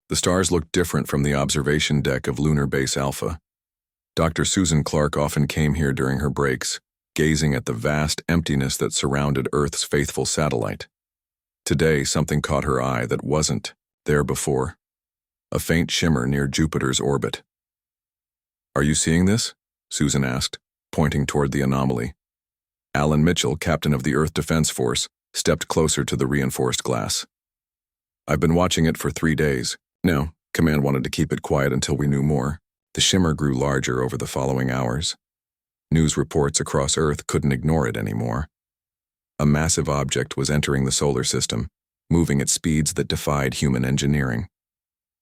The stars looked different from the observation deck of Lunar Base Alpha. Dr. Susan Clark often came here during her breaks, gazing at the vast emptiness that surrounded Earth's faithful satellite. Today, something caught her eye that wasn't there before. A faint shimmer near Jupiter's orbit. "Are you seeing this?" Susan asked, pointing toward the anomaly. Alan Mitchell, captain of the Earth Defense Force, stepped closer to the reinforced glass. "I've been watching it for 3 days. No, Command wanted to keep it quiet until we knew more." The shimmer grew larger over the following hours. News reports across Earth couldn't ignore it anymore. A massive object was entering the solar system, moving at speeds that defied human engineering.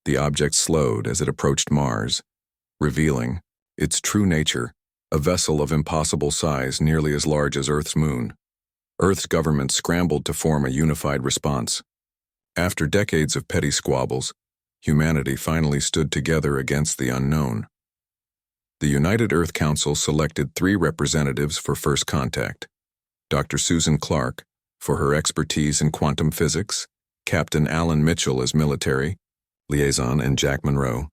The object slowed as it approached Mars, revealing its true nature, a vessel of impossible size nearly as large as Earth's moon. Earth's government scrambled to form a unified response. After decades of petty squabbles, humanity finally stood together against the unknown. The United Earth Council selected 3 representatives for first contact: Dr. Susan Clark, for her expertise in quantum physics, Captain Alan Mitchell as military liaison, and Jack Monroe,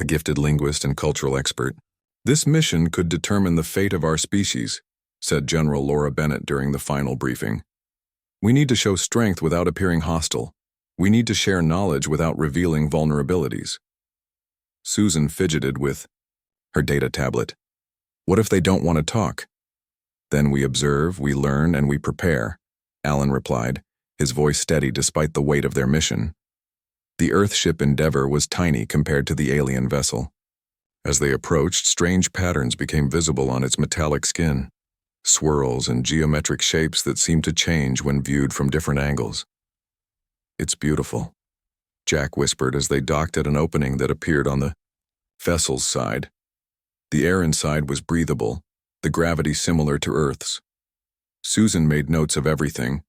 a gifted linguist and cultural expert. "This mission could determine the fate of our species," said General Laura Bennett during the final briefing. "We need to show strength without appearing hostile. We need to share knowledge without revealing vulnerabilities." Susan fidgeted with her data tablet. "What if they don't want to talk?" "Then we observe, we learn, and we prepare," Alan replied, his voice steady despite the weight of their mission. The Earthship Endeavour was tiny compared to the alien vessel. As they approached, strange patterns became visible on its metallic skin, swirls and geometric shapes that seemed to change when viewed from different angles. "It's beautiful," Jack whispered as they docked at an opening that appeared on the vessel's side. The air inside was breathable, the gravity similar to Earth's. Susan made notes of everything: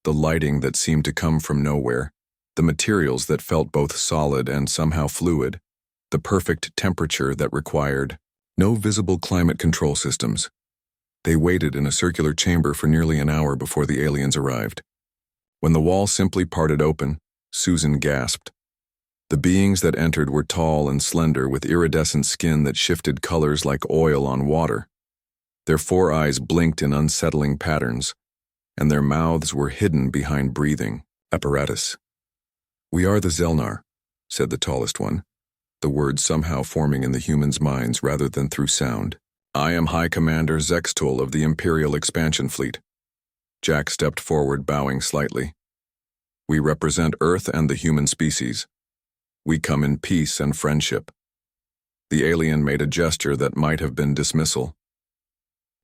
the lighting that seemed to come from nowhere, the materials that felt both solid and somehow fluid, the perfect temperature that required no visible climate control systems. They waited in a circular chamber for nearly an hour before the aliens arrived. When the wall simply parted open, Susan gasped. The beings that entered were tall and slender with iridescent skin that shifted colors like oil on water. Their 4 eyes blinked in unsettling patterns, and their mouths were hidden behind breathing apparatus. "We are the Zelnar," said the tallest one, the words somehow forming in the humans' minds rather than through sound. "I am High Commander Zextul of the Imperial Expansion Fleet." Jack stepped forward, bowing slightly. "We represent Earth and the human species. We come in peace and friendship." The alien made a gesture that might have been dismissal.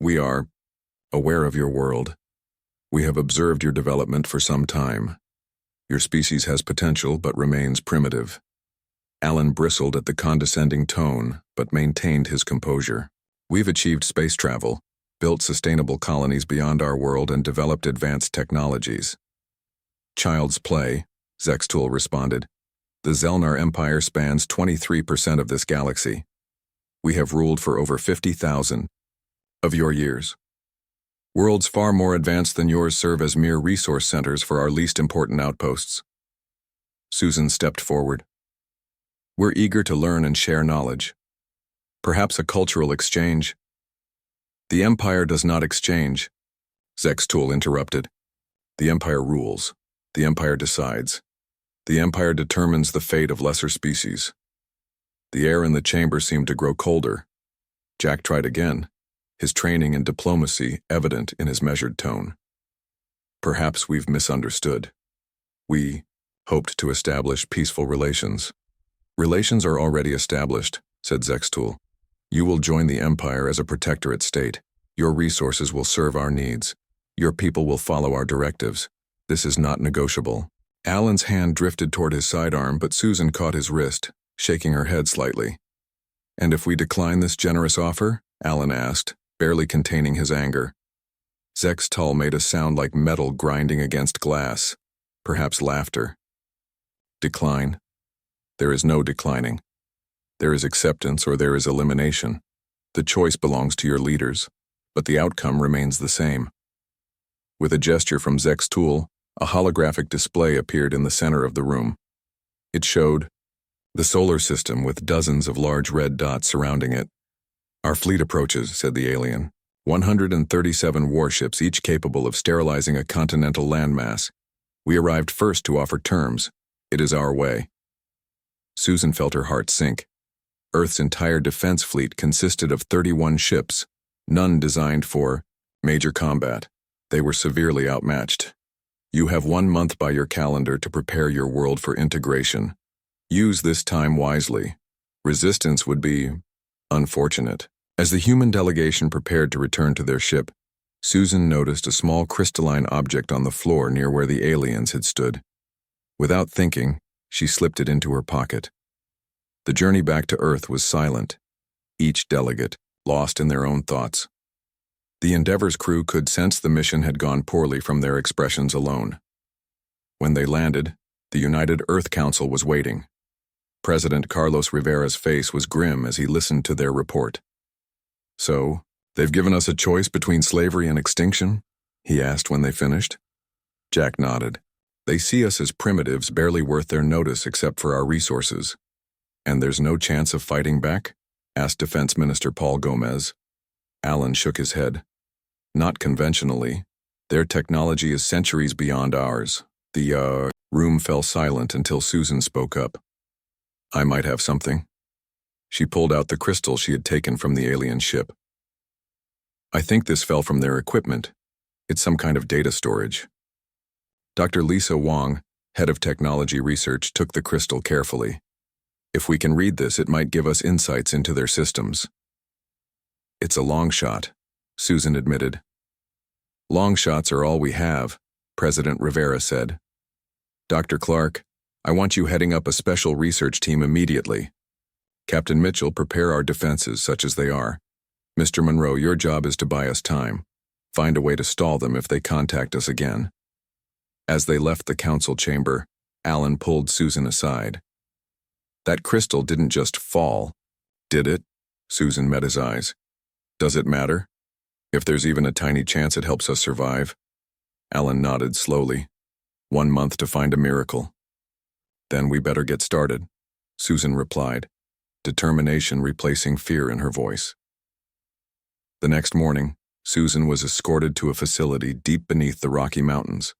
"We are aware of your world. We have observed your development for some time. Your species has potential but remains primitive." Alan bristled at the condescending tone, but maintained his composure. "We've achieved space travel, built sustainable colonies beyond our world, and developed advanced technologies." "Child's play," Zextul responded. "The Zelnar Empire spans 23% of this galaxy. We have ruled for over 50,000 of your years. Worlds far more advanced than yours serve as mere resource centers for our least important outposts." Susan stepped forward. "We're eager to learn and share knowledge. Perhaps a cultural exchange." "The Empire does not exchange," Zextul interrupted. "The Empire rules. The Empire decides. The Empire determines the fate of lesser species." The air in the chamber seemed to grow colder. Jack tried again, his training in diplomacy evident in his measured tone. "Perhaps we've misunderstood. We hoped to establish peaceful relations." "Relations are already established," said Zextul. "You will join the Empire as a protectorate state. Your resources will serve our needs. Your people will follow our directives. This is not negotiable." Alan's hand drifted toward his sidearm, but Susan caught his wrist, shaking her head slightly. "And if we decline this generous offer?" Alan asked, barely containing his anger. Zextul made a sound like metal grinding against glass, perhaps laughter. "Decline? There is no declining. There is acceptance or there is elimination. The choice belongs to your leaders, but the outcome remains the same." With a gesture from Zextul, a holographic display appeared in the center of the room. It showed The solar system with dozens of large red dots surrounding it. Our fleet approaches, said the alien. 137 warships, each capable of sterilizing a continental landmass. We arrived first to offer terms. It is our way. Susan felt her heart sink. Earth's entire defense fleet consisted of 31 ships, none designed for major combat. They were severely outmatched. You have 1 month by your calendar to prepare your world for integration. Use this time wisely. Resistance would be unfortunate. As the human delegation prepared to return to their ship, Susan noticed a small crystalline object on the floor near where the aliens had stood. Without thinking, she slipped it into her pocket. The journey back to Earth was silent, each delegate lost in their own thoughts. The Endeavor's crew could sense the mission had gone poorly from their expressions alone. When they landed, the United Earth Council was waiting. President Carlos Rivera's face was grim as he listened to their report. So, they've given us a choice between slavery and extinction? He asked when they finished. Jack nodded. They see us as primitives barely worth their notice except for our resources. And there's no chance of fighting back? Asked Defense Minister Paul Gomez. Alan shook his head. Not conventionally. Their technology is centuries beyond ours. The room fell silent until Susan spoke up. I might have something. She pulled out the crystal she had taken from the alien ship. I think this fell from their equipment. It's some kind of data storage. Dr. Lisa Wong, head of technology research, took the crystal carefully. If we can read this, it might give us insights into their systems. It's a long shot, Susan admitted. Long shots are all we have, President Rivera said. Dr. Clark, I want you heading up a special research team immediately. Captain Mitchell, prepare our defenses such as they are. Mr. Monroe, your job is to buy us time. Find a way to stall them if they contact us again. As they left the council chamber, Alan pulled Susan aside. That crystal didn't just fall, did it? Susan met his eyes. Does it matter? If there's even a tiny chance it helps us survive? Alan nodded slowly. 1 month to find a miracle. Then we better get started, Susan replied, determination replacing fear in her voice. The next morning, Susan was escorted to a facility deep beneath the Rocky Mountains.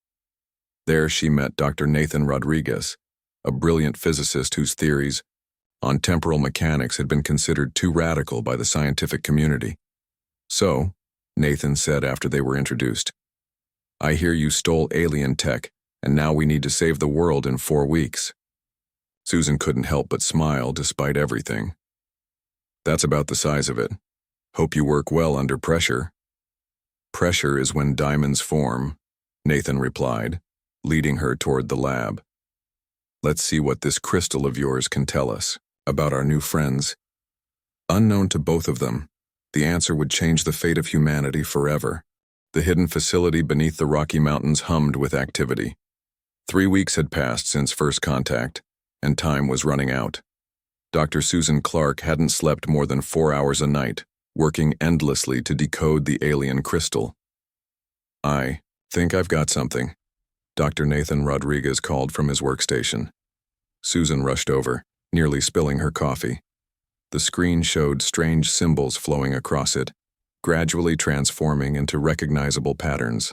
There she met Dr. Nathan Rodriguez, a brilliant physicist whose theories on temporal mechanics had been considered too radical by the scientific community. So, Nathan said after they were introduced, I hear you stole alien tech, and now we need to save the world in 4 weeks. Susan couldn't help but smile despite everything. That's about the size of it. Hope you work well under pressure. Pressure is when diamonds form, Nathan replied, leading her toward the lab. Let's see what this crystal of yours can tell us about our new friends. Unknown to both of them, the answer would change the fate of humanity forever. The hidden facility beneath the Rocky Mountains hummed with activity. 3 weeks had passed since first contact, and time was running out. Dr. Susan Clark hadn't slept more than 4 hours a night, working endlessly to decode the alien crystal. I think I've got something, Dr. Nathan Rodriguez called from his workstation. Susan rushed over, nearly spilling her coffee. The screen showed strange symbols flowing across it, gradually transforming into recognizable patterns.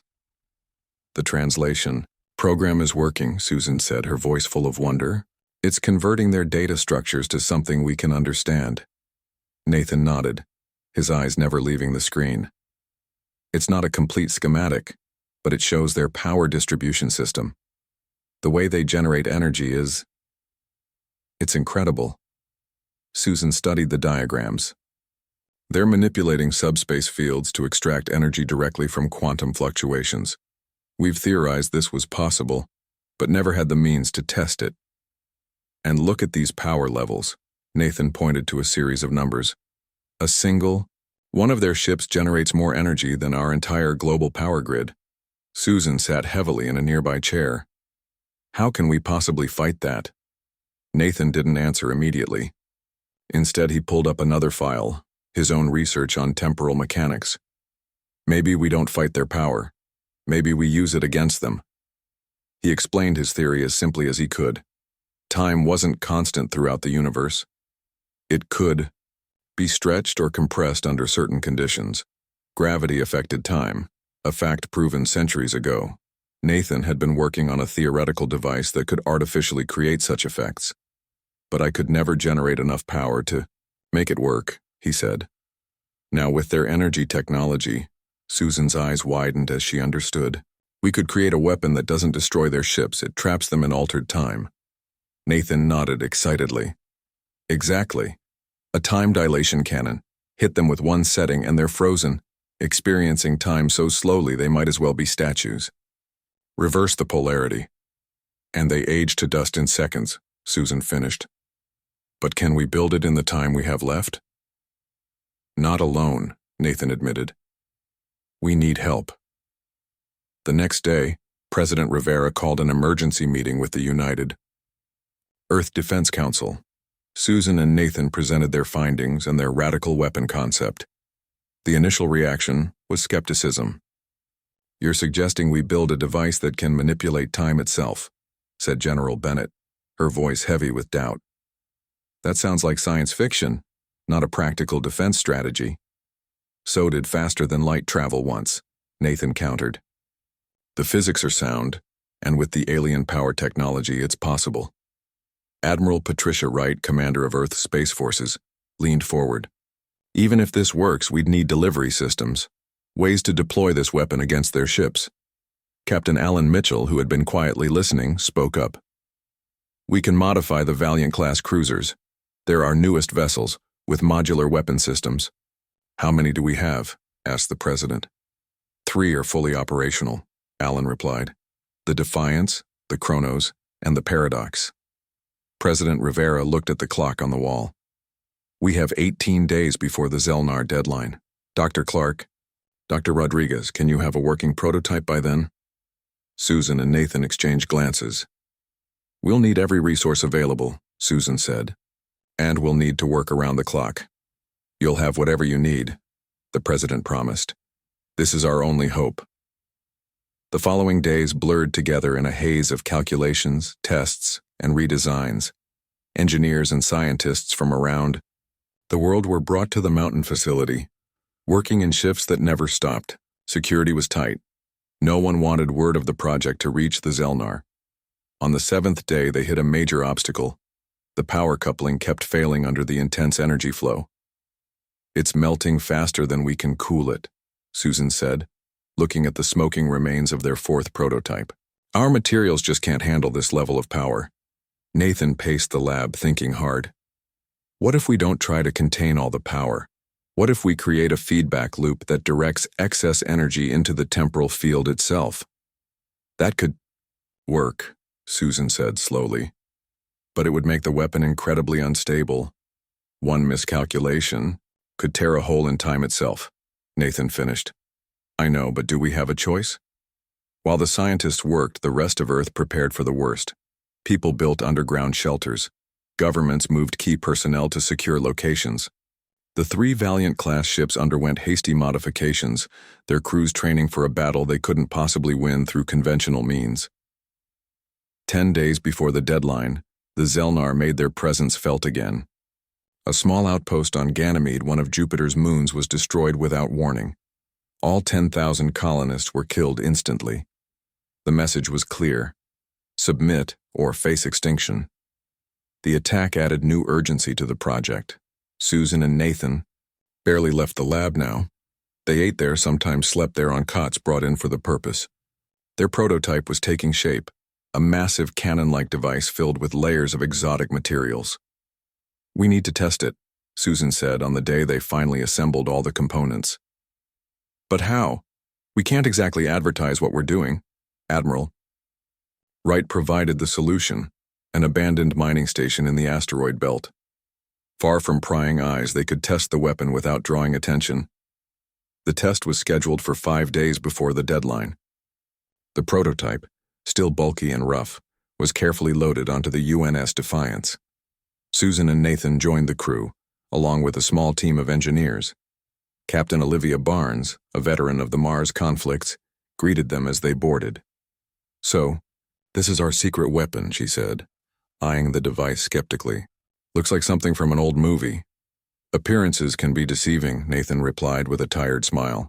The translation program is working, Susan said, her voice full of wonder. It's converting their data structures to something we can understand. Nathan nodded, his eyes never leaving the screen. It's not a complete schematic, but it shows their power distribution system. The way they generate energy it's incredible. Susan studied the diagrams. They're manipulating subspace fields to extract energy directly from quantum fluctuations. We've theorized this was possible, but never had the means to test it. And look at these power levels, Nathan pointed to a series of numbers. One of their ships generates more energy than our entire global power grid. Susan sat heavily in a nearby chair. How can we possibly fight that? Nathan didn't answer immediately. Instead, he pulled up another file, his own research on temporal mechanics. Maybe we don't fight their power. Maybe we use it against them. He explained his theory as simply as he could. Time wasn't constant throughout the universe. It could be stretched or compressed under certain conditions. Gravity affected time, a fact proven centuries ago. Nathan had been working on a theoretical device that could artificially create such effects. But I could never generate enough power to make it work, he said. Now with their energy technology, Susan's eyes widened as she understood. We could create a weapon that doesn't destroy their ships, it traps them in altered time. Nathan nodded excitedly. Exactly. A time dilation cannon. Hit them with one setting and they're frozen, experiencing time so slowly they might as well be statues. Reverse the polarity. And they age to dust in seconds, Susan finished. But can we build it in the time we have left? Not alone, Nathan admitted. We need help. The next day, President Rivera called an emergency meeting with the United Earth Defense Council. Susan and Nathan presented their findings and their radical weapon concept. The initial reaction was skepticism. You're suggesting we build a device that can manipulate time itself, said General Bennett, her voice heavy with doubt. That sounds like science fiction, not a practical defense strategy. So did faster-than-light travel once, Nathan countered. The physics are sound, and with the alien power technology, it's possible. Admiral Patricia Wright, commander of Earth's Space Forces, leaned forward. Even if this works, we'd need delivery systems, ways to deploy this weapon against their ships. Captain Alan Mitchell, who had been quietly listening, spoke up. We can modify the Valiant-class cruisers. They're our newest vessels, with modular weapon systems. How many do we have? Asked the president. 3 are fully operational, Alan replied. The Defiance, the Chronos, and the Paradox. President Rivera looked at the clock on the wall. We have 18 days before the Zelnar deadline. Dr. Clark, Dr. Rodriguez, can you have a working prototype by then? Susan and Nathan exchanged glances. We'll need every resource available, Susan said. And we'll need to work around the clock. You'll have whatever you need, the president promised. This is our only hope. The following days blurred together in a haze of calculations, tests, and redesigns. Engineers and scientists from around the world were brought to the mountain facility, working in shifts that never stopped. Security was tight. No one wanted word of the project to reach the Zelnar. On the 7th day, they hit a major obstacle. The power coupling kept failing under the intense energy flow. It's melting faster than we can cool it, Susan said, looking at the smoking remains of their 4th prototype. Our materials just can't handle this level of power. Nathan paced the lab, thinking hard. What if we don't try to contain all the power? What if we create a feedback loop that directs excess energy into the temporal field itself? That could work, Susan said slowly. But it would make the weapon incredibly unstable. One miscalculation could tear a hole in time itself, Nathan finished. I know, but do we have a choice? While the scientists worked, the rest of Earth prepared for the worst. People built underground shelters. Governments moved key personnel to secure locations. The 3 Valiant-class ships underwent hasty modifications, their crews training for a battle they couldn't possibly win through conventional means. 10 days before the deadline, the Zelnar made their presence felt again. A small outpost on Ganymede, one of Jupiter's moons, was destroyed without warning. All 10,000 colonists were killed instantly. The message was clear. Submit or face extinction. The attack added new urgency to the project. Susan and Nathan barely left the lab now. They ate there, sometimes slept there on cots brought in for the purpose. Their prototype was taking shape, a massive cannon-like device filled with layers of exotic materials. We need to test it, Susan said on the day they finally assembled all the components. But how? We can't exactly advertise what we're doing, Admiral. Wright provided the solution, an abandoned mining station in the asteroid belt. Far from prying eyes, they could test the weapon without drawing attention. The test was scheduled for 5 days before the deadline. The prototype, still bulky and rough, was carefully loaded onto the UNS Defiance. Susan and Nathan joined the crew, along with a small team of engineers. Captain Olivia Barnes, a veteran of the Mars conflicts, greeted them as they boarded. So, this is our secret weapon, she said. eyeing the device skeptically. Looks like something from an old movie. Appearances can be deceiving, Nathan replied with a tired smile.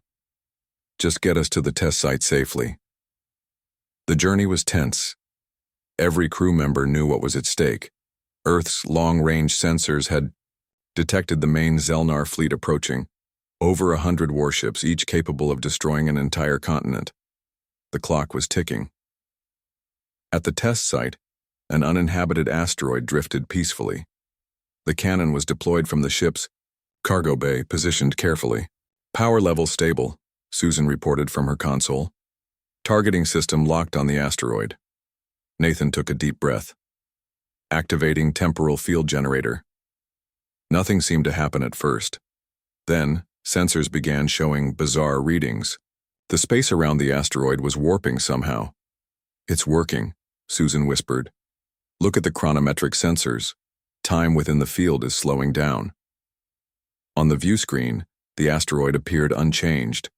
Just get us to the test site safely. The journey was tense. Every crew member knew what was at stake. Earth's long-range sensors had detected the main Zelnar fleet approaching. Over 100 warships, each capable of destroying an entire continent. The clock was ticking. At the test site, an uninhabited asteroid drifted peacefully. The cannon was deployed from the ship's cargo bay, positioned carefully. Power level stable, Susan reported from her console. Targeting system locked on the asteroid. Nathan took a deep breath. Activating temporal field generator. Nothing seemed to happen at first. Then, sensors began showing bizarre readings. The space around the asteroid was warping somehow. It's working, Susan whispered. Look at the chronometric sensors. Time within the field is slowing down. On the view screen, the asteroid appeared unchanged,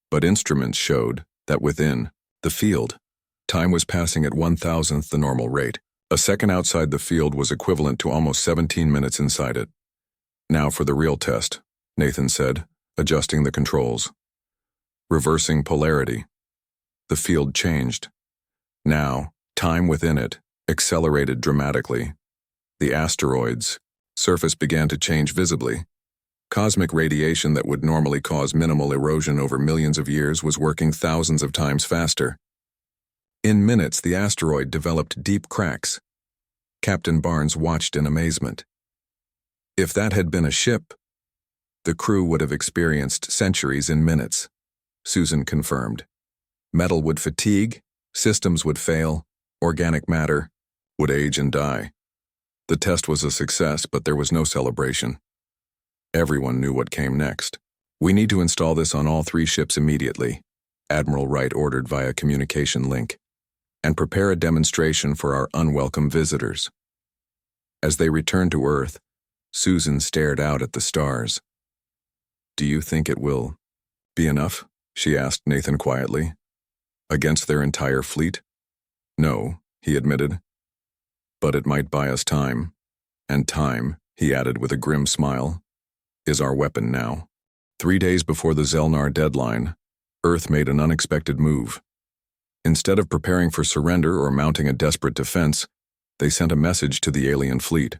but instruments showed that within the field, time was passing at 1,000th the normal rate. A second outside the field was equivalent to almost 17 minutes inside it. Now for the real test, Nathan said, adjusting the controls. Reversing polarity. The field changed. Now, time within it accelerated dramatically. The asteroid's surface began to change visibly. Cosmic radiation that would normally cause minimal erosion over millions of years was working thousands of times faster. In minutes, the asteroid developed deep cracks. Captain Barnes watched in amazement. If that had been a ship, the crew would have experienced centuries in minutes, Susan confirmed. Metal would fatigue, systems would fail, organic matter would age and die. The test was a success, but there was no celebration. Everyone knew what came next. We need to install this on all 3 ships immediately, Admiral Wright ordered via communication link, and prepare a demonstration for our unwelcome visitors. As they returned to Earth, Susan stared out at the stars. Do you think it will be enough? She asked Nathan quietly. Against their entire fleet? No, he admitted. But it might buy us time. And time, he added with a grim smile, is our weapon now. 3 days before the Zelnar deadline, Earth made an unexpected move. Instead of preparing for surrender or mounting a desperate defense, they sent a message to the alien fleet.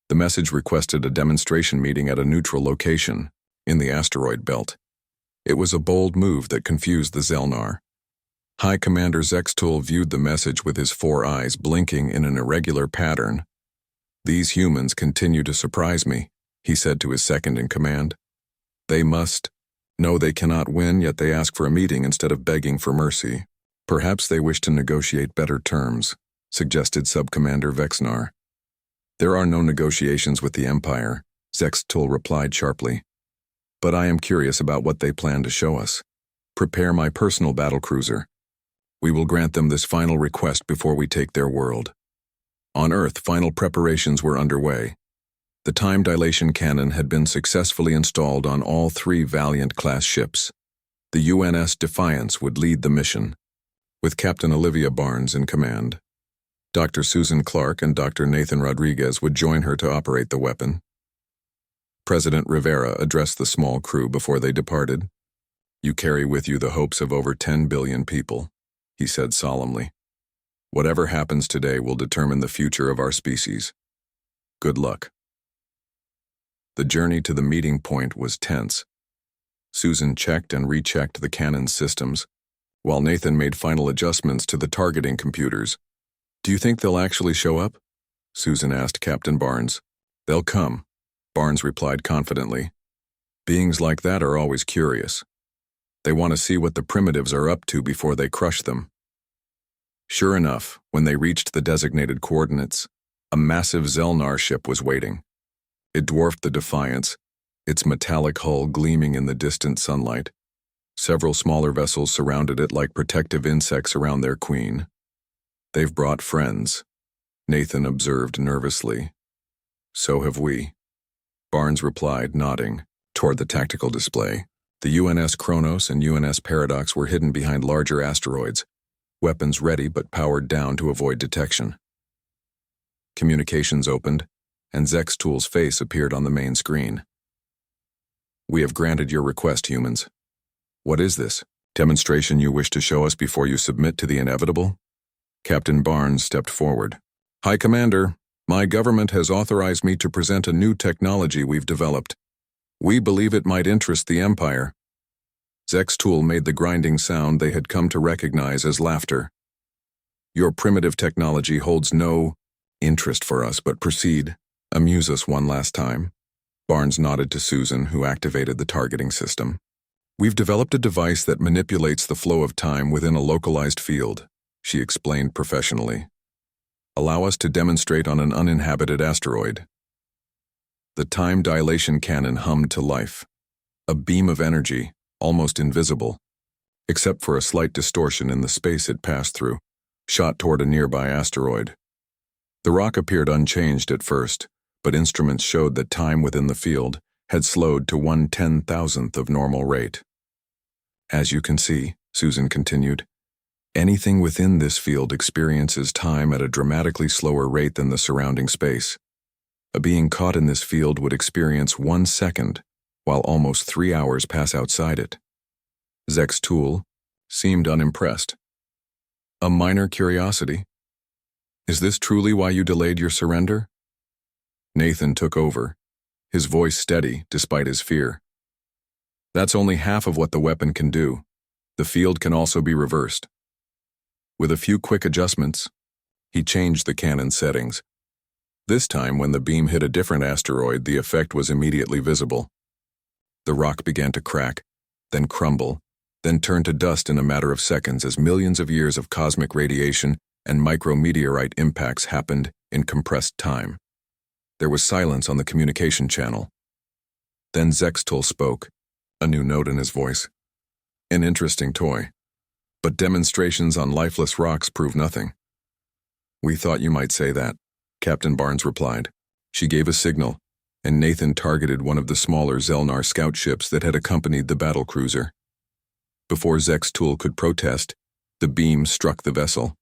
The message requested a demonstration meeting at a neutral location, in the asteroid belt. It was a bold move that confused the Zelnar. High Commander Zextul viewed the message with his 4 eyes blinking in an irregular pattern. These humans continue to surprise me, he said to his second in command. They must know they cannot win, yet they ask for a meeting instead of begging for mercy. Perhaps they wish to negotiate better terms, suggested Subcommander Vexnar. There are no negotiations with the Empire, Zextul replied sharply. But I am curious about what they plan to show us. Prepare my personal battlecruiser. We will grant them this final request before we take their world. On Earth, final preparations were underway. The time dilation cannon had been successfully installed on all 3 Valiant-class ships. The UNS Defiance would lead the mission, with Captain Olivia Barnes in command. Dr. Susan Clark and Dr. Nathan Rodriguez would join her to operate the weapon. President Rivera addressed the small crew before they departed. You carry with you the hopes of over 10 billion people, he said solemnly. Whatever happens today will determine the future of our species. Good luck. The journey to the meeting point was tense. Susan checked and rechecked the cannon's systems, while Nathan made final adjustments to the targeting computers. Do you think they'll actually show up? Susan asked Captain Barnes. They'll come, Barnes replied confidently. Beings like that are always curious. They want to see what the primitives are up to before they crush them. Sure enough, when they reached the designated coordinates, a massive Zelnar ship was waiting. It dwarfed the Defiance, its metallic hull gleaming in the distant sunlight. Several smaller vessels surrounded it like protective insects around their queen. They've brought friends, Nathan observed nervously. So have we, Barnes replied, nodding toward the tactical display. The UNS Kronos and UNS Paradox were hidden behind larger asteroids, weapons ready but powered down to avoid detection. Communications opened, and Zextool's face appeared on the main screen. "We have granted your request, humans. What is this? Demonstration you wish to show us before you submit to the inevitable?" Captain Barnes stepped forward. "High Commander, my government has authorized me to present a new technology we've developed. We believe it might interest the Empire." Zextool made the grinding sound they had come to recognize as laughter. "Your primitive technology holds no interest for us, but proceed. Amuse us one last time." Barnes nodded to Susan, who activated the targeting system. "We've developed a device that manipulates the flow of time within a localized field," she explained professionally. "Allow us to demonstrate on an uninhabited asteroid." The time dilation cannon hummed to life. A beam of energy, almost invisible, except for a slight distortion in the space it passed through, shot toward a nearby asteroid. The rock appeared unchanged at first, but instruments showed that time within the field had slowed to 1/10,000th of normal rate. "As you can see," Susan continued, "anything within this field experiences time at a dramatically slower rate than the surrounding space. A being caught in this field would experience 1 second, while almost 3 hours pass outside it." Zextool seemed unimpressed. "A minor curiosity. Is this truly why you delayed your surrender?" Nathan took over, his voice steady despite his fear. "That's only half of what the weapon can do. The field can also be reversed. With a few quick adjustments," he changed the cannon settings. This time, when the beam hit a different asteroid, the effect was immediately visible. The rock began to crack, then crumble, then turn to dust in a matter of seconds as millions of years of cosmic radiation and micrometeorite impacts happened in compressed time. There was silence on the communication channel. Then Zextool spoke, a new note in his voice. "An interesting toy, but demonstrations on lifeless rocks prove nothing." "We thought you might say that," Captain Barnes replied. She gave a signal, and Nathan targeted one of the smaller Zelnar scout ships that had accompanied the battlecruiser. Before Zextool could protest, the beam struck the vessel.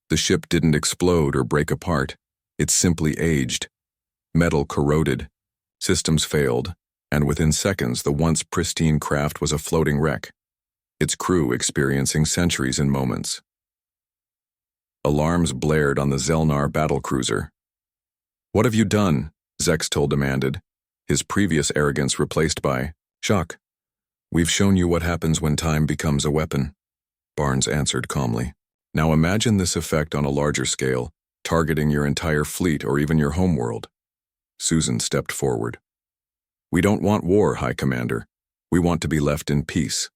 The ship didn't explode or break apart. It simply aged. Metal corroded, systems failed, and within seconds the once pristine craft was a floating wreck, its crew experiencing centuries in moments. Alarms blared on the Zelnar battlecruiser. "What have you done?" Zextool demanded, his previous arrogance replaced by shock. "We've shown you what happens when time becomes a weapon," Barnes answered calmly. "Now imagine this effect on a larger scale, targeting your entire fleet or even your homeworld." Susan stepped forward. "We don't want war, High Commander. We want to be left in peace.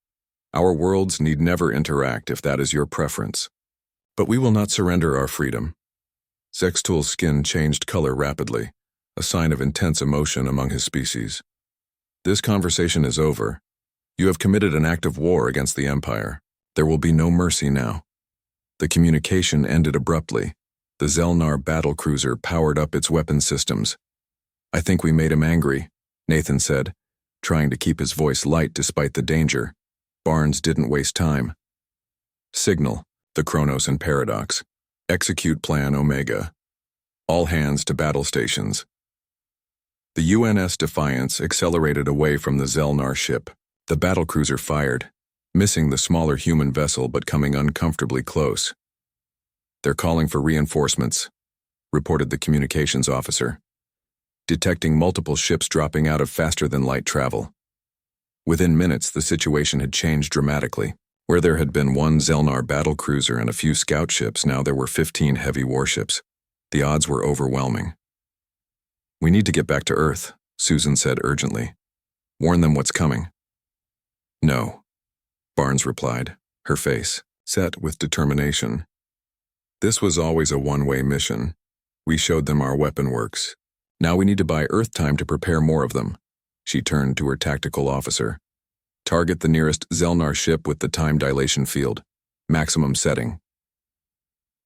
Our worlds need never interact if that is your preference. But we will not surrender our freedom." Zextool's skin changed color rapidly, a sign of intense emotion among his species. "This conversation is over. You have committed an act of war against the Empire. There will be no mercy now." The communication ended abruptly. The Zelnar battlecruiser powered up its weapon systems. "I think we made him angry," Nathan said, trying to keep his voice light despite the danger. Barnes didn't waste time. "Signal, the Chronos and Paradox. Execute Plan Omega. All hands to battle stations." The UNS Defiance accelerated away from the Zelnar ship. The battlecruiser fired, missing the smaller human vessel but coming uncomfortably close. "They're calling for reinforcements," reported the communications officer, detecting multiple ships dropping out of faster-than-light travel. Within minutes, the situation had changed dramatically. Where there had been one Zelnar battlecruiser and a few scout ships, now there were 15 heavy warships. The odds were overwhelming. "We need to get back to Earth," Susan said urgently. "Warn them what's coming." "No," Barnes replied, her face set with determination. "This was always a one-way mission. We showed them our weapon works. Now we need to buy Earth time to prepare more of them." She turned to her tactical officer. "Target the nearest Zelnar ship with the time dilation field. Maximum setting."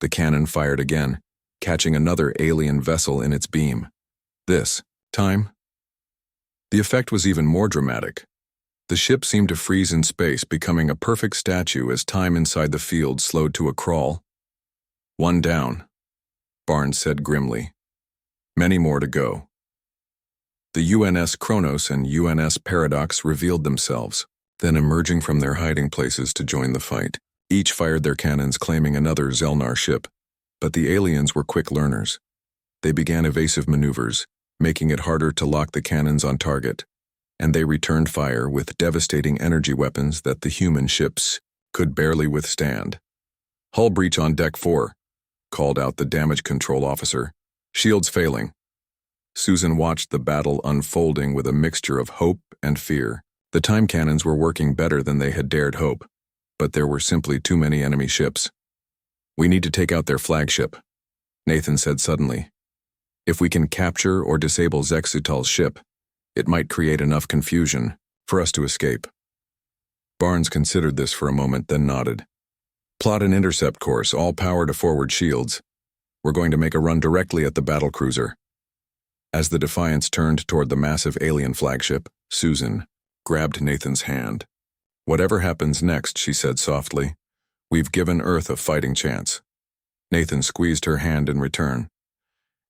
The cannon fired again, catching another alien vessel in its beam. This time? The effect was even more dramatic. The ship seemed to freeze in space, becoming a perfect statue as time inside the field slowed to a crawl. "One down," Barnes said grimly, Many more to go. The UNS Kronos and UNS Paradox revealed themselves, then emerging from their hiding places to join the fight. Each fired their cannons claiming another Zelnar ship, but the aliens were quick learners. They began evasive maneuvers, making it harder to lock the cannons on target, and they returned fire with devastating energy weapons that the human ships could barely withstand. "Hull breach on Deck 4, called out the damage control officer. "Shields failing." Susan watched the battle unfolding with a mixture of hope and fear. The time cannons were working better than they had dared hope, but there were simply too many enemy ships. "We need to take out their flagship," Nathan said suddenly. "If we can capture or disable Zexutal's ship, it might create enough confusion for us to escape." Barnes considered this for a moment, then nodded. "Plot an intercept course, all power to forward shields. We're going to make a run directly at the battlecruiser." As the Defiance turned toward the massive alien flagship, Susan grabbed Nathan's hand. "Whatever happens next," she said softly, "we've given Earth a fighting chance." Nathan squeezed her hand in return.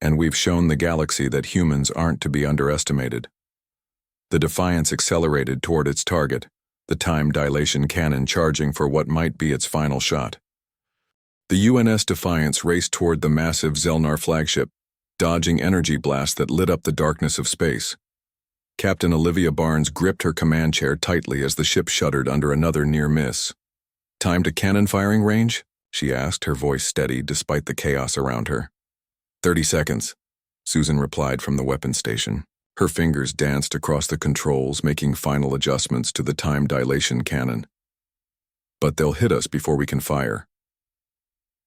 "And we've shown the galaxy that humans aren't to be underestimated." The Defiance accelerated toward its target, the time dilation cannon charging for what might be its final shot. The UNS Defiance raced toward the massive Zelnar flagship, dodging energy blasts that lit up the darkness of space. Captain Olivia Barnes gripped her command chair tightly as the ship shuddered under another near miss. "Time to cannon firing range?" she asked, her voice steady despite the chaos around her. 30 seconds, Susan replied from the weapons station. Her fingers danced across the controls, making final adjustments to the time dilation cannon. "But they'll hit us before we can fire."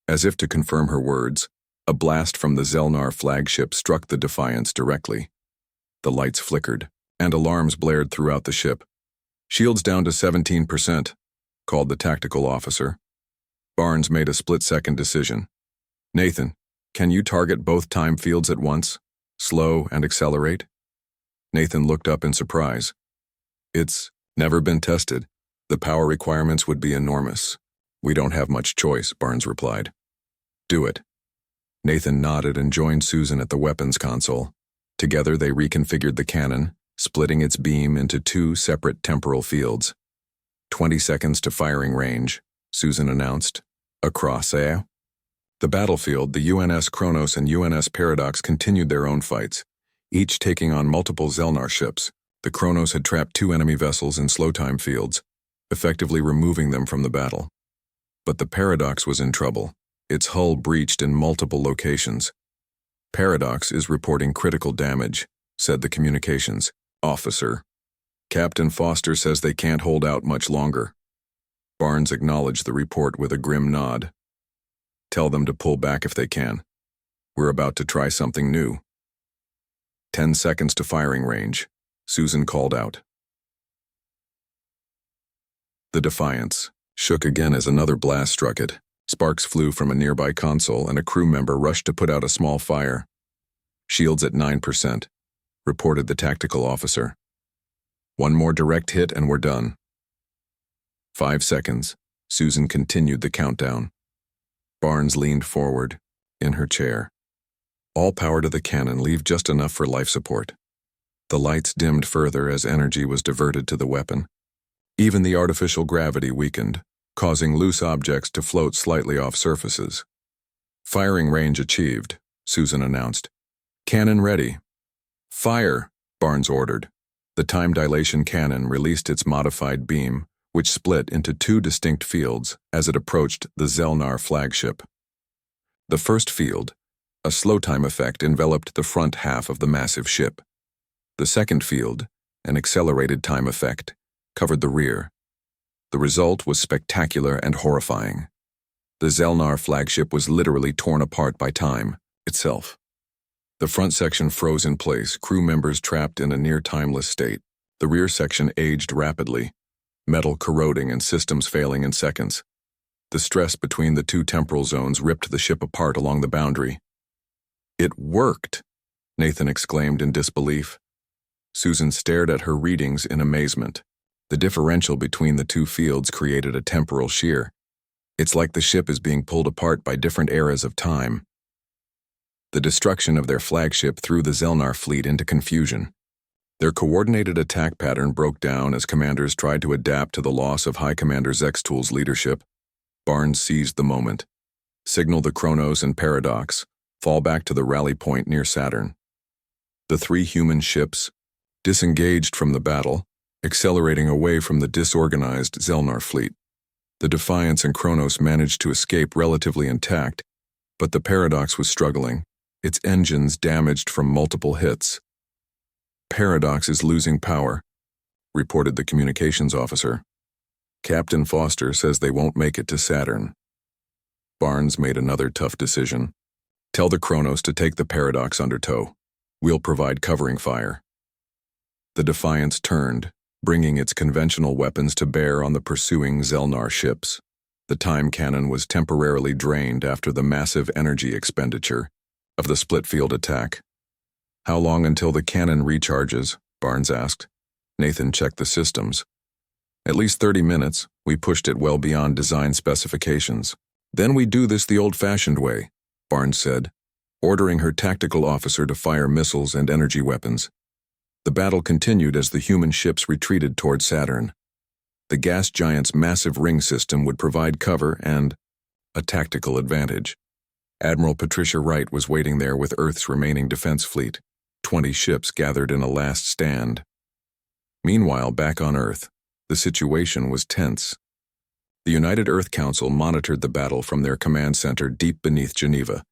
As if to confirm her words, a blast from the Zelnar flagship struck the Defiance directly. The lights flickered, and alarms blared throughout the ship. "Shields down to 17%, called the tactical officer. Barnes made a split-second decision. "Nathan, can you target both time fields at once? Slow and accelerate?" Nathan looked up in surprise. "It's never been tested. The power requirements would be enormous. We don't have much choice," Barnes replied. "Do it." Nathan nodded and joined Susan at the weapons console. Together they reconfigured the cannon, splitting its beam into two separate temporal fields. 20 seconds to firing range, Susan announced. "Across, eh?" The battlefield, the UNS Kronos and UNS Paradox continued their own fights, each taking on multiple Zelnar ships. The Kronos had trapped 2 enemy vessels in slow time fields, effectively removing them from the battle. But the Paradox was in trouble. Its hull breached in multiple locations. "Paradox is reporting critical damage," said the communications officer. "Captain Foster says they can't hold out much longer." Barnes acknowledged the report with a grim nod. "Tell them to pull back if they can. We're about to try something new." 10 seconds to firing range, Susan called out. The Defiance shook again as another blast struck it. Sparks flew from a nearby console and a crew member rushed to put out a small fire. "Shields at 9%, reported the tactical officer. "One more direct hit and we're done." 5 seconds, Susan continued the countdown. Barnes leaned forward, in her chair. "All power to the cannon, leave just enough for life support." The lights dimmed further as energy was diverted to the weapon. Even the artificial gravity weakened, causing loose objects to float slightly off surfaces. "Firing range achieved," Susan announced. "Cannon ready." "Fire," Barnes ordered. The time dilation cannon released its modified beam, which split into 2 distinct fields as it approached the Zelnar flagship. The first field, a slow time effect, enveloped the front half of the massive ship. The second field, an accelerated time effect, covered the rear. The result was spectacular and horrifying. The Zelnar flagship was literally torn apart by time itself. The front section froze in place, crew members trapped in a near-timeless state. The rear section aged rapidly, metal corroding and systems failing in seconds. The stress between the 2 temporal zones ripped the ship apart along the boundary. "It worked!" Nathan exclaimed in disbelief. Susan stared at her readings in amazement. The differential between the 2 fields created a temporal shear. It's like the ship is being pulled apart by different eras of time. The destruction of their flagship threw the Zelnar fleet into confusion. Their coordinated attack pattern broke down as commanders tried to adapt to the loss of High Commander Zextool's leadership. Barnes seized the moment. Signal the Chronos and Paradox, fall back to the rally point near Saturn. The three human ships disengaged from the battle, accelerating away from the disorganized Zelnar fleet. The Defiance and Chronos managed to escape relatively intact, but the Paradox was struggling, its engines damaged from multiple hits. Paradox is losing power, reported the communications officer. Captain Foster says they won't make it to Saturn. Barnes made another tough decision. Tell the Chronos to take the Paradox under tow. We'll provide covering fire. The Defiance turned, bringing its conventional weapons to bear on the pursuing Zelnar ships. The time cannon was temporarily drained after the massive energy expenditure of the split-field attack. How long until the cannon recharges? Barnes asked. Nathan checked the systems. At least 30 minutes. We pushed it well beyond design specifications. Then we do this the old-fashioned way, Barnes said, ordering her tactical officer to fire missiles and energy weapons. The battle continued as the human ships retreated toward Saturn. The gas giant's massive ring system would provide cover and a tactical advantage. Admiral Patricia Wright was waiting there with Earth's remaining defense fleet, 20 ships gathered in a last stand. Meanwhile, back on Earth, the situation was tense. The United Earth Council monitored the battle from their command center deep beneath Geneva.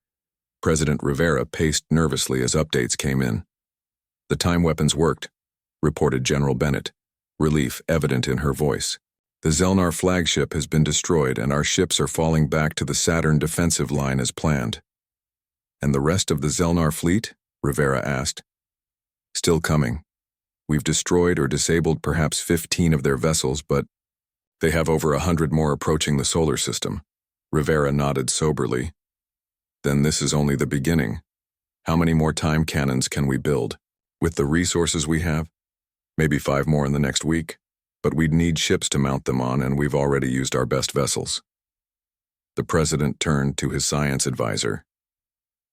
President Rivera paced nervously as updates came in. The time weapons worked, reported General Bennett, relief evident in her voice. The Zelnar flagship has been destroyed and our ships are falling back to the Saturn defensive line as planned. And the rest of the Zelnar fleet? Rivera asked. Still coming. We've destroyed or disabled perhaps 15 of their vessels, but they have over 100 more approaching the solar system. Rivera nodded soberly. Then this is only the beginning. How many more time cannons can we build? With the resources we have? Maybe 5 more in the next week, but we'd need ships to mount them on and we've already used our best vessels. The president turned to his science advisor.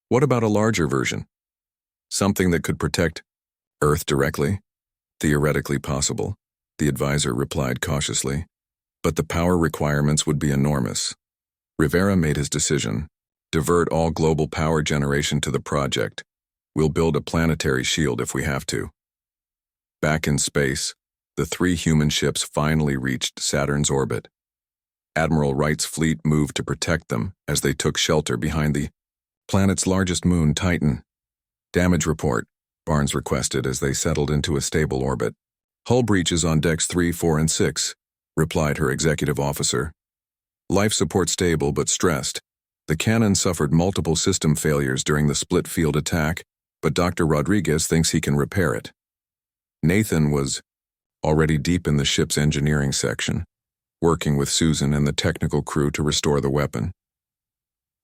What about a larger version? Something that could protect Earth directly? Theoretically possible, the advisor replied cautiously, but the power requirements would be enormous. Rivera made his decision. Divert all global power generation to the project. We'll build a planetary shield if we have to. Back in space, the 3 human ships finally reached Saturn's orbit. Admiral Wright's fleet moved to protect them as they took shelter behind the planet's largest moon, Titan. Damage report, Barnes requested as they settled into a stable orbit. Hull breaches on decks 3, 4, and 6, replied her executive officer. Life support stable but stressed. The cannon suffered multiple system failures during the split-field attack, but Dr. Rodriguez thinks he can repair it. Nathan was already deep in the ship's engineering section, working with Susan and the technical crew to restore the weapon.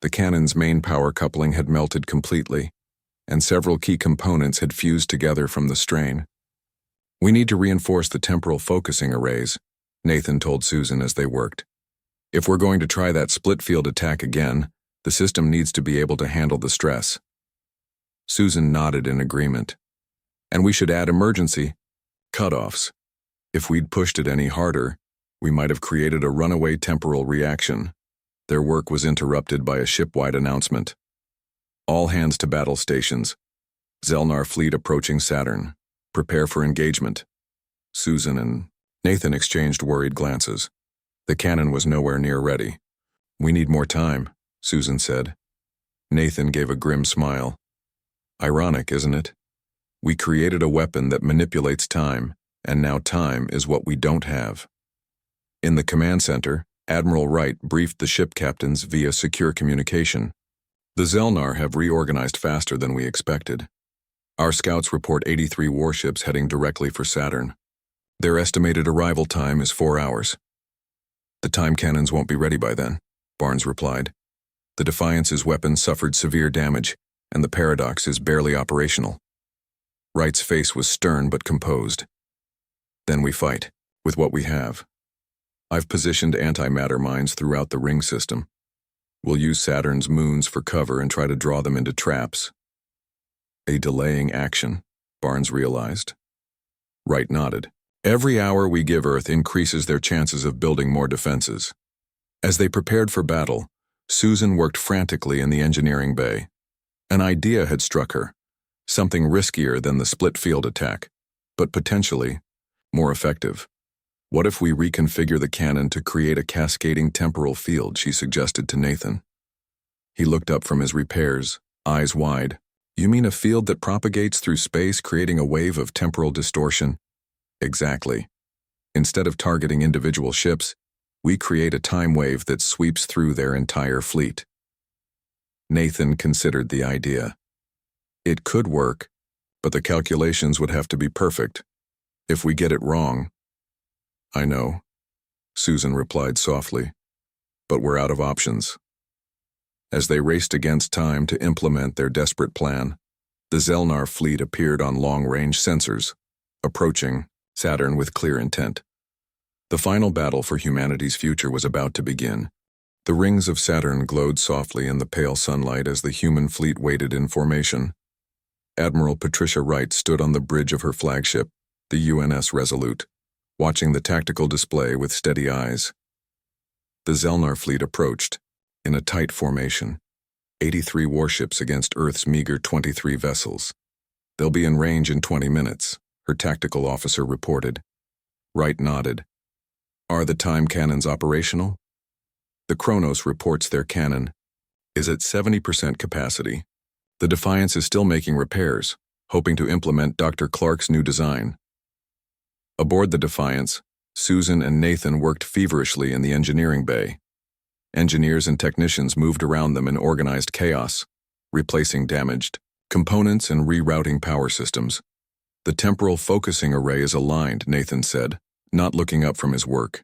The cannon's main power coupling had melted completely, and several key components had fused together from the strain. We need to reinforce the temporal focusing arrays, Nathan told Susan as they worked. If we're going to try that split-field attack again, the system needs to be able to handle the stress. Susan nodded in agreement. And we should add emergency cutoffs. If we'd pushed it any harder, we might have created a runaway temporal reaction. Their work was interrupted by a ship-wide announcement. All hands to battle stations. Zelnar fleet approaching Saturn. Prepare for engagement. Susan and Nathan exchanged worried glances. The cannon was nowhere near ready. We need more time, Susan said. Nathan gave a grim smile. Ironic, isn't it? We created a weapon that manipulates time, and now time is what we don't have. In the command center, Admiral Wright briefed the ship captains via secure communication. The Zelnar have reorganized faster than we expected. Our scouts report 83 warships heading directly for Saturn. Their estimated arrival time is 4 hours. The time cannons won't be ready by then, Barnes replied. The Defiance's weapons suffered severe damage, and the Paradox is barely operational. Wright's face was stern but composed. Then we fight, with what we have. I've positioned antimatter mines throughout the ring system. We'll use Saturn's moons for cover and try to draw them into traps. A delaying action, Barnes realized. Wright nodded. Every hour we give Earth increases their chances of building more defenses. As they prepared for battle, Susan worked frantically in the engineering bay. An idea had struck her, something riskier than the split-field attack, but potentially more effective. What if we reconfigure the cannon to create a cascading temporal field, she suggested to Nathan. He looked up from his repairs, eyes wide. You mean a field that propagates through space, creating a wave of temporal distortion? Exactly. Instead of targeting individual ships, we create a time wave that sweeps through their entire fleet. Nathan considered the idea. It could work, but the calculations would have to be perfect. If we get it wrong— I know, Susan replied softly, but we're out of options. As they raced against time to implement their desperate plan, the Zelnar fleet appeared on long-range sensors, approaching Saturn with clear intent. The final battle for humanity's future was about to begin. The rings of Saturn glowed softly in the pale sunlight as the human fleet waited in formation. Admiral Patricia Wright stood on the bridge of her flagship, the UNS Resolute, watching the tactical display with steady eyes. The Zelnar fleet approached, in a tight formation, 83 warships against Earth's meager 23 vessels. They'll be in range in 20 minutes, her tactical officer reported. Wright nodded. Are the time cannons operational? The Kronos reports their cannon is at 70% capacity. The Defiance is still making repairs, hoping to implement Dr. Clark's new design. Aboard the Defiance, Susan and Nathan worked feverishly in the engineering bay. Engineers and technicians moved around them in organized chaos, replacing damaged components and rerouting power systems. The temporal focusing array is aligned, Nathan said, not looking up from his work.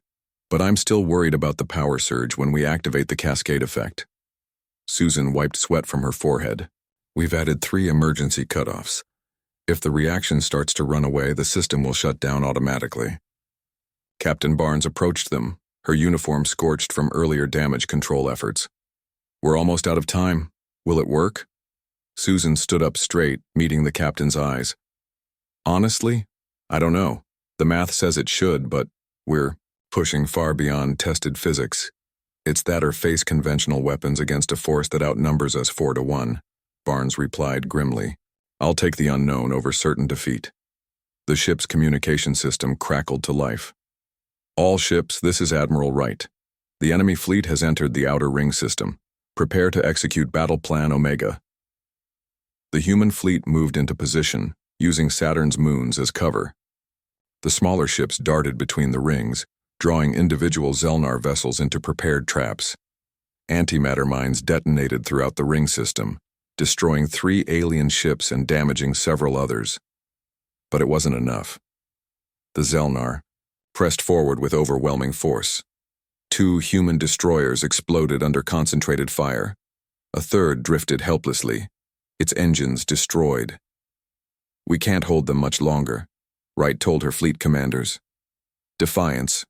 But I'm still worried about the power surge when we activate the cascade effect. Susan wiped sweat from her forehead. We've added 3 emergency cutoffs. If the reaction starts to run away, the system will shut down automatically. Captain Barnes approached them, her uniform scorched from earlier damage control efforts. We're almost out of time. Will it work? Susan stood up straight, meeting the captain's eyes. Honestly, I don't know. The math says it should, but we're pushing far beyond tested physics. It's that or face conventional weapons against a force that outnumbers us 4-1, Barnes replied grimly. I'll take the unknown over certain defeat. The ship's communication system crackled to life. All ships, this is Admiral Wright. The enemy fleet has entered the outer ring system. Prepare to execute Battle Plan Omega. The human fleet moved into position, using Saturn's moons as cover. The smaller ships darted between the rings, drawing individual Zelnar vessels into prepared traps. Antimatter mines detonated throughout the ring system, destroying 3 alien ships and damaging several others. But it wasn't enough. The Zelnar pressed forward with overwhelming force. 2 human destroyers exploded under concentrated fire. A third drifted helplessly, its engines destroyed. We can't hold them much longer, Wright told her fleet commanders. Defiance,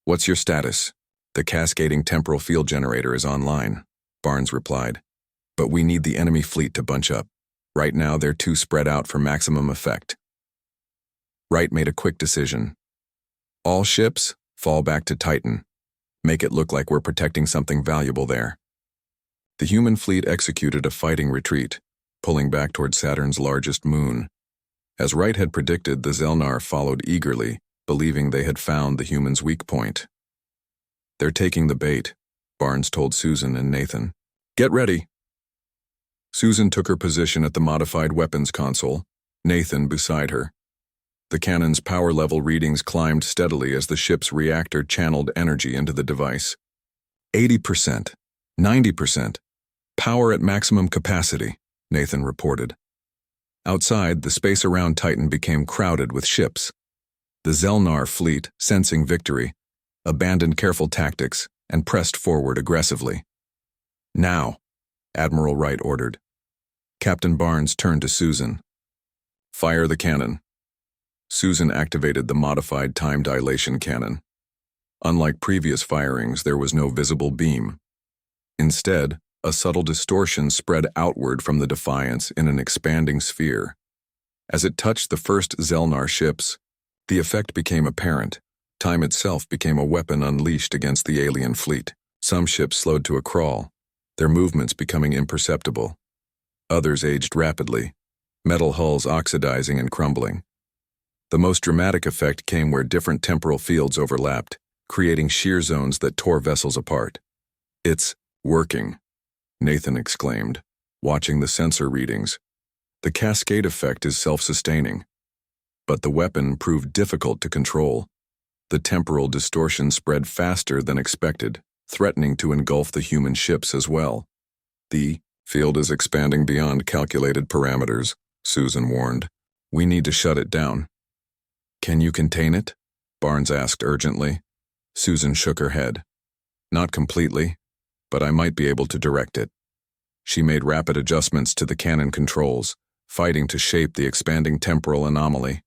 what's your status? The cascading temporal field generator is online, Barnes replied. But we need the enemy fleet to bunch up. Right now they're too spread out for maximum effect. Wright made a quick decision. All ships, fall back to Titan. Make it look like we're protecting something valuable there. The human fleet executed a fighting retreat, pulling back toward Saturn's largest moon. As Wright had predicted, the Zelnar followed eagerly, believing they had found the humans' weak point. They're taking the bait, Barnes told Susan and Nathan. Get ready. Susan took her position at the modified weapons console, Nathan beside her. The cannon's power level readings climbed steadily as the ship's reactor channeled energy into the device. 80%, 90%, power at maximum capacity, Nathan reported. Outside, the space around Titan became crowded with ships. The Zelnar fleet, sensing victory, abandoned careful tactics and pressed forward aggressively. Now, Admiral Wright ordered. Captain Barnes turned to Susan. Fire the cannon. Susan activated the modified time dilation cannon. Unlike previous firings, there was no visible beam. Instead, a subtle distortion spread outward from the Defiance in an expanding sphere. As it touched the first Zelnar ships, the effect became apparent. Time itself became a weapon unleashed against the alien fleet. Some ships slowed to a crawl, their movements becoming imperceptible. Others aged rapidly, metal hulls oxidizing and crumbling. The most dramatic effect came where different temporal fields overlapped, creating shear zones that tore vessels apart. "It's working," Nathan exclaimed, watching the sensor readings. "The cascade effect is self-sustaining." But the weapon proved difficult to control. The temporal distortion spread faster than expected, threatening to engulf the human ships as well. "The field is expanding beyond calculated parameters," Susan warned. "We need to shut it down." "Can you contain it?" Barnes asked urgently. Susan shook her head. "Not completely, but I might be able to direct it." She made rapid adjustments to the cannon controls, fighting to shape the expanding temporal anomaly.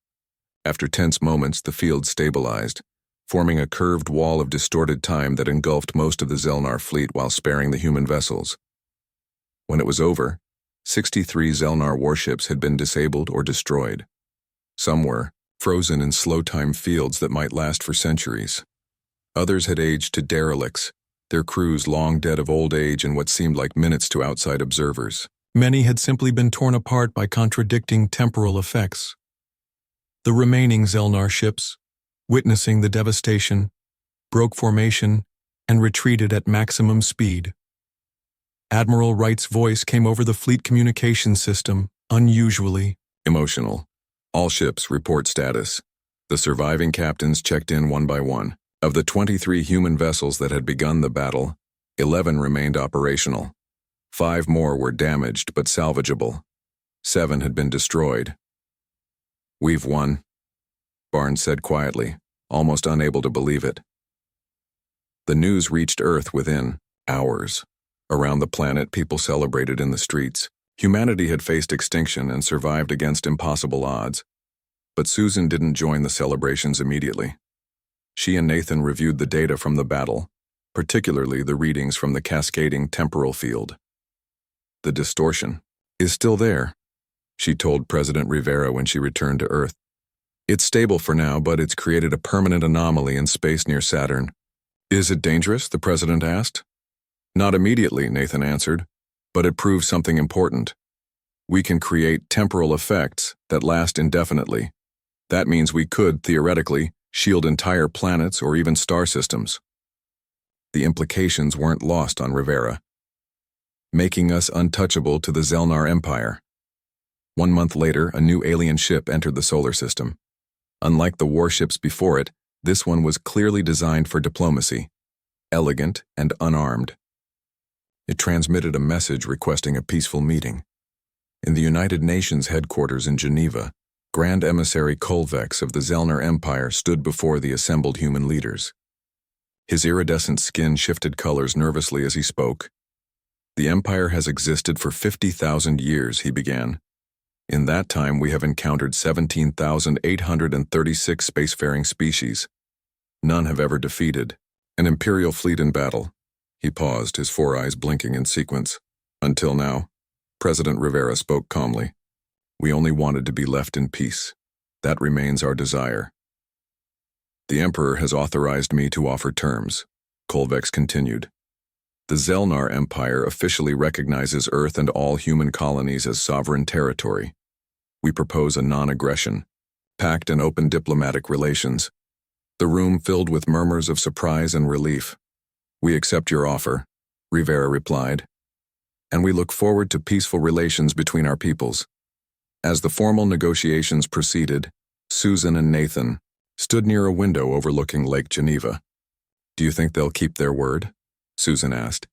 After tense moments, the field stabilized, forming a curved wall of distorted time that engulfed most of the Zelnar fleet while sparing the human vessels. When it was over, 63 Zelnar warships had been disabled or destroyed. Some were frozen in slow-time fields that might last for centuries. Others had aged to derelicts, their crews long dead of old age in what seemed like minutes to outside observers. Many had simply been torn apart by contradicting temporal effects. The remaining Zelnar ships, witnessing the devastation, broke formation and retreated at maximum speed. Admiral Wright's voice came over the fleet communication system, unusually emotional. "All ships report status." The surviving captains checked in one by one. Of the 23 human vessels that had begun the battle, 11 remained operational. 5 more were damaged but salvageable. 7 had been destroyed. "We've won," Barnes said quietly, almost unable to believe it. The news reached Earth within hours. Around the planet, people celebrated in the streets. Humanity had faced extinction and survived against impossible odds. But Susan didn't join the celebrations immediately. She and Nathan reviewed the data from the battle, particularly the readings from the cascading temporal field. "The distortion is still there," she told President Rivera when she returned to Earth. "It's stable for now, but it's created a permanent anomaly in space near Saturn." "Is it dangerous?" the president asked. "Not immediately," Nathan answered, "but it proves something important. We can create temporal effects that last indefinitely. That means we could, theoretically, shield entire planets or even star systems." The implications weren't lost on Rivera. "Making us untouchable to the Zelnar Empire." 1 month later, a new alien ship entered the solar system. Unlike the warships before it, this one was clearly designed for diplomacy, elegant and unarmed. It transmitted a message requesting a peaceful meeting. In the United Nations headquarters in Geneva, Grand Emissary Kolvex of the Zelnar Empire stood before the assembled human leaders. His iridescent skin shifted colors nervously as he spoke. "The Empire has existed for 50,000 years, he began. "In that time, we have encountered 17,836 spacefaring species. None have ever defeated an Imperial fleet in battle." He paused, his 4 eyes blinking in sequence. "Until now," President Rivera spoke calmly. "We only wanted to be left in peace. That remains our desire." "The Emperor has authorized me to offer terms," Kolvex continued. "The Zelnar Empire officially recognizes Earth and all human colonies as sovereign territory. We propose a non-aggression pact and open diplomatic relations." The room filled with murmurs of surprise and relief. "We accept your offer," Rivera replied, "and we look forward to peaceful relations between our peoples." As the formal negotiations proceeded, Susan and Nathan stood near a window overlooking Lake Geneva. "Do you think they'll keep their word?" Susan asked.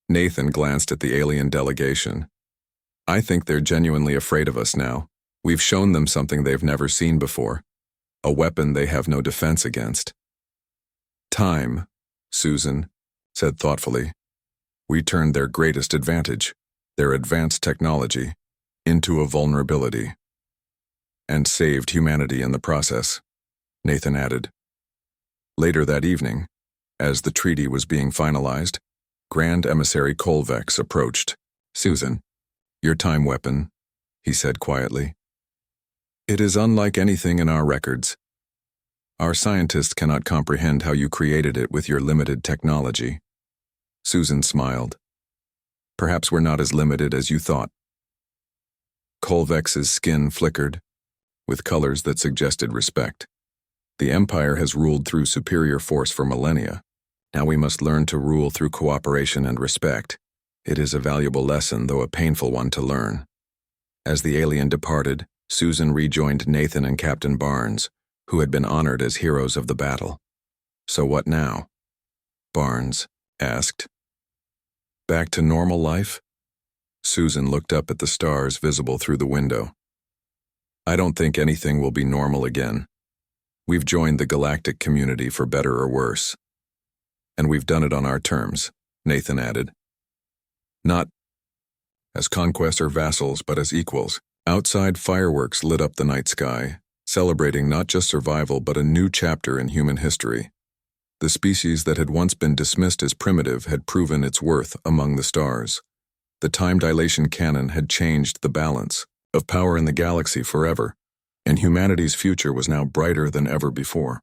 Nathan glanced at the alien delegation. "I think they're genuinely afraid of us now. We've shown them something they've never seen before, a weapon they have no defense against." "Time," Susan said thoughtfully. "We turned their greatest advantage, their advanced technology, into a vulnerability. And saved humanity in the process," Nathan added. Later that evening, as the treaty was being finalized, Grand Emissary Colvex approached. "Susan, your time weapon," he said quietly. "It is unlike anything in our records. Our scientists cannot comprehend how you created it with your limited technology." Susan smiled. "Perhaps we're not as limited as you thought." Colvex's skin flickered, with colors that suggested respect. "The Empire has ruled through superior force for millennia. Now we must learn to rule through cooperation and respect. It is a valuable lesson, though a painful one to learn." As the alien departed, Susan rejoined Nathan and Captain Barnes, who had been honored as heroes of the battle. "So what now?" Barnes asked. "Back to normal life?" Susan looked up at the stars visible through the window. "I don't think anything will be normal again. We've joined the galactic community for better or worse. And we've done it on our terms," Nathan added. "Not as conquests or vassals, but as equals." Outside, fireworks lit up the night sky, celebrating not just survival but a new chapter in human history. The species that had once been dismissed as primitive had proven its worth among the stars. The time dilation cannon had changed the balance of power in the galaxy forever, and humanity's future was now brighter than ever before.